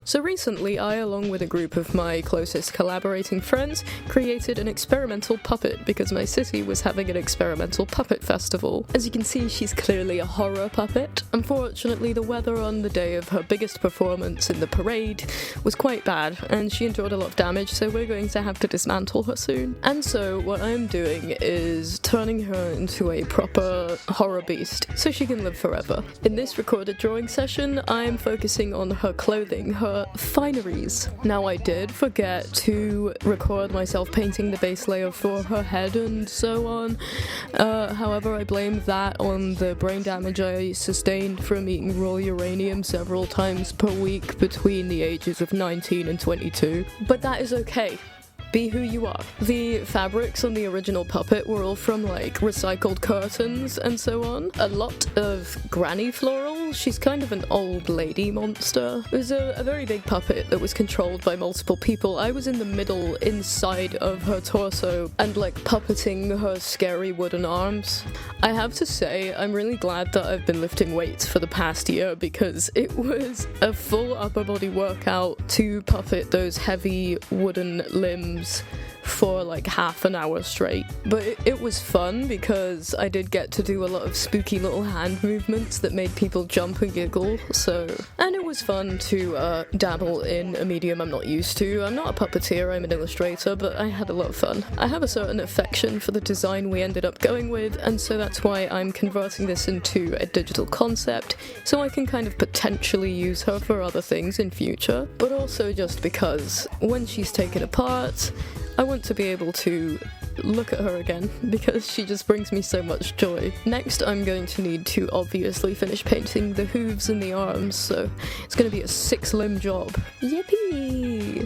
So recently, I, along with a group of my closest collaborating friends, created an experimental puppet because my city was having an experimental puppet festival. As you can see, she's clearly a horror puppet. Unfortunately, the weather on the day of her biggest performance in the parade was quite bad, and she endured a lot of damage, so we're going to have to dismantle her soon. And so what I'm doing is turning her into a proper horror beast, so she can live forever. In this recorded drawing session, I'm focusing on her clothing, her fineries. Now, I did forget to record myself painting the base layer for her head and so on. However, I blame that on the brain damage I sustained from eating raw uranium several times per week between the ages of 19 and 22. But that is okay. Be who you are. The fabrics on the original puppet were all from like recycled curtains and so on. A lot of granny floral. She's kind of an old lady monster. It was a very big puppet that was controlled by multiple people. I was in the middle inside of her torso and like puppeting her scary wooden arms. I have to say, I'm really glad that I've been lifting weights for the past year because it was a full upper body workout to puppet those heavy wooden limbs for like half an hour straight. But it was fun because I did get to do a lot of spooky little hand movements that made people jump and giggle, and it was fun to dabble in a medium I'm not used to. I'm not a puppeteer, I'm an illustrator, but I had a lot of fun. I have a certain affection for the design we ended up going with, and so that's why I'm converting this into a digital concept, so I can kind of potentially use her for other things in future, but also just because when she's taken apart, I want to be able to look at her again because she just brings me so much joy. Next, I'm going to need to obviously finish painting the hooves and the arms, so it's going to be a 6-limb job. Yippee!